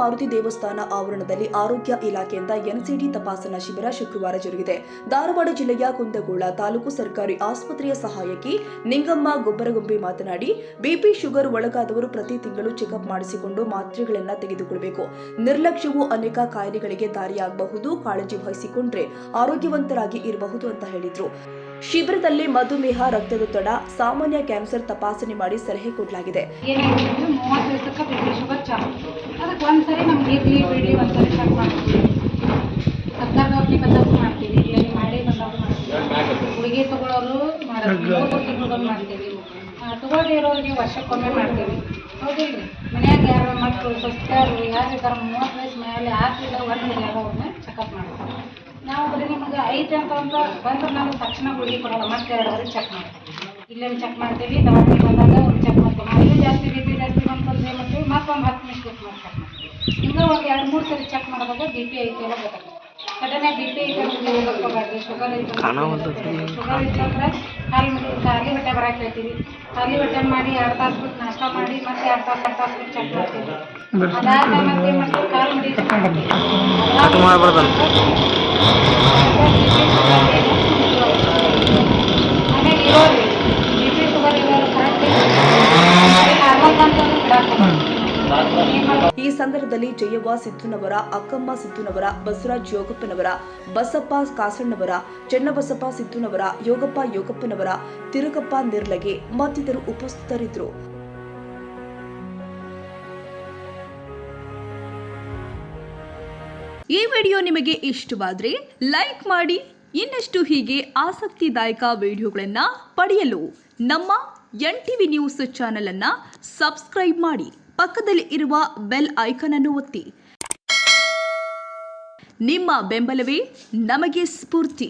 ಮಾರುತಿ ದೇವಸ್ಥಾನ ಆವರಣದಲ್ಲಿ ಆರೋಗ್ಯ ಇಲಾಖೆಯಿಂದ ಎನ್ಸಿಡಿ ತಪಾಸಣಾ ಶಿಬಿರ ಶುಕ್ರವಾರ ಜರುಗಿದೆ. ಧಾರವಾಡ ಜಿಲ್ಲೆಯ ಕುಂದಗೋಳ ತಾಲೂಕು ಸರ್ಕಾರಿ ಆಸ್ಪತ್ರೆಯ ಸಹಾಯಕಿ ನಿಂಗಮ್ಮ ಗೊಬ್ಬರಗೊಂಬೆ ಮಾತನಾಡಿ, ಬಿಪಿ ಶುಗರ್ ಒಳಗಾದವರು ಪ್ರತಿ ತಿಂಗಳು ಚೆಕಪ್ ಮಾಡಿಸಿಕೊಂಡು ಮಾತ್ರೆಗಳನ್ನು ತೆಗೆದುಕೊಳ್ಳಬೇಕು. ನಿರ್ಲಕ್ಷ್ಯವು ಅನೇಕ ಕಾಯಿಲೆಗಳಿಗೆ ದಾರಿಯಾಗಬಹುದು. ಕಾಳಜಿ ವಹಿಸಿಕೊಂಡ್ರೆ ಆರೋಗ್ಯವಂತರಾಗಿ ಇರಬಹುದು ಅಂತ ಹೇಳಿದ್ರು. ಶಿಬಿರದಲ್ಲಿ ಮಧುಮೇಹ, ರಕ್ತದೊತ್ತಡ, ಸಾಮಾನ್ಯ ಕ್ಯಾನ್ಸರ್ ತಪಾಸಣೆ ಮಾಡಿ ಸಲಹೆ ಕೊಡಲಾಗಿದೆ. 30 ದಿವಸಕ್ಕೆ ಬಿಪಿ ಶುಗರ್ ಚಾಲು. ಅದಕ್ಕೆ ಒಂದ್ಸರಿ ನಮ್ಗೆ ಇರ್ಲಿ ಬಿಡಿ ಒಂದ್ಸರಿ ಚೆಕ್ ಮಾಡ್ತೀವಿ. ಸರ್ಕಾರದವ್ರಿಗೆ ಬಂದಾಗ ಮಾಡ್ತೀವಿ, ಇಲ್ಲಿ ಮಾಡಿ ಬಂದಾಗ ಮಾಡ್ತೀವಿ. ಗುಳಿಗೆ ತಗೊಳ್ಳೋರು ಮಾಡೋದು 3 ತಿಂಗಳಿಗೊಮ್ಮೆ ಮಾಡ್ತೀವಿ. ತಗೊಳ್ಳದೇ ಇರೋರಿಗೆ ವರ್ಷಕ್ಕೊಮ್ಮೆ ಮಾಡ್ತೀವಿ. ಹೌದಿಲ್ರಿ? ಮನ್ಯಾಗ ಯಾರು ಮಕ್ಕಳು ಸ್ವಸ್ಥರು ಯಾರಿಗಾರ 30 ವಯಸ್ಸು ಮೇಲೆ ಆದ್ರಿಂದ ಒಂದ್ಸರಿ ಅವ್ರನ್ನ ಚೆಕಪ್ ಮಾಡ್ತೀವಿ. ನಾವು ಬರೀ ನಿಮಗೆ 5 ಅಂತ ಬಂದ್ರೆ ನಾವು ತಕ್ಷಣ ಗುಳಿಗೆ ಕೊಡೋಲ್ಲ, ಮತ್ತೆ 2 ಬಾರಿ ಚೆಕ್ ಮಾಡ್ತೀವಿ. ಇಲ್ಲೇನು ಚೆಕ್ ಮಾಡ್ತೀವಿ, ದವಾಖಾನೆ ಬಂದಾಗ ಒಂದು ಚೆಕ್ ಮಾಡ್ತೀವಿ. ಅಲ್ಲಿ ಜಾಸ್ತಿ ಬಿ ಪಿ ಜಾಸ್ತಿ ಬಂತಂದ್ರೆ ಏನು ಮಾಡ್ತೀವಿ, ಮತ್ತೊಂದು 10 ನಿಮಿಷ ಬಿಟ್ಟು ಚೆಕ್ ಮಾಡ್ತೀವಿ. ಹಿಂಗೆ ಒಂದು 2-3 ಸರಿ ಚೆಕ್ ಮಾಡಿದಾಗ ಬಿ ಪಿ ಐತಿ ಎಲ್ಲ ಗೊತ್ತಾಗ್ತದೆ. ಸಡನ್ನಾಗಿ ಬಿ ಪಿ ಐತೆ ಅಂದ್ರೆ ಹೋಗ್ಕೋಬಾರ್ದು. ಶುಗರ್ ಐತೆ ಶುಗರ್ ಇತ್ತಂದ್ರೆ ಖಾಲಿ ಹೊಟ್ಟೆ ಬರಕ್ಕೆ ಹೇಳ್ತೀವಿ. ಖಾಲಿ ಹೊಟ್ಟೆ ಮಾಡಿ 2 ತಾಸು ಬಿಟ್ಟು ನಾಷ್ಟ ಮಾಡಿ ಮತ್ತೆ 2 ತಾಸು ಬಿಟ್ಟು ಚೆಕ್ ಮಾಡ್ತೀವಿ. ಅದಾದ ಮತ್ತೆ ಏನು ಮಾಡ್ತೀವಿ, ಕಾಲು ಮಡಿ ಚೆಕ್ ಮಾಡ್ತೀವಿ. ಆಮೇಲೆ ಇರೋರಿ ಬಿ ಪಿ ಶುಗರ್ ಇರೋರು ಕರೆಕ್ಟ್ ಈ ಸಂದರ್ಭದಲ್ಲಿ ಜಯವ್ವ ಸಿದ್ದುನವರ, ಅಕ್ಕಮ್ಮ ಸಿದ್ದುನವರ, ಬಸವರಾಜ್ ಯೋಗಪ್ಪನವರ, ಬಸಪ್ಪ ಕಾಸಣ್ಣವರ, ಚೆನ್ನಬಸಪ್ಪ ಸಿದ್ದುನವರ, ಯೋಗಪ್ಪನವರ, ತಿರುಗಪ್ಪ ನಿರ್ಲಗೆ ಮತ್ತಿತರರು ಉಪಸ್ಥಿತರಿದ್ದರು. ಈ ವಿಡಿಯೋ ನಿಮಗೆ ಇಷ್ಟವಾದರೆ ಲೈಕ್ ಮಾಡಿ. ಇನ್ನಷ್ಟು ಹೀಗೆ ಆಸಕ್ತಿದಾಯಕ ವಿಡಿಯೋಗಳನ್ನು ಪಡೆಯಲು ನಮ್ಮ NTV ನ್ಯೂಸ್ ಚಾನೆಲ್ ಅನ್ನು ಸಬ್ಸ್ಕ್ರೈಬ್ ಮಾಡಿ. ಪಕ್ಕದಲ್ಲಿ ಇರುವ ಬೆಲ್ ಐಕಾನ್ ಅನ್ನು ಒತ್ತಿ. ನಿಮ್ಮ ಬೆಂಬಲವೇ ನಮಗೆ ಸ್ಫೂರ್ತಿ.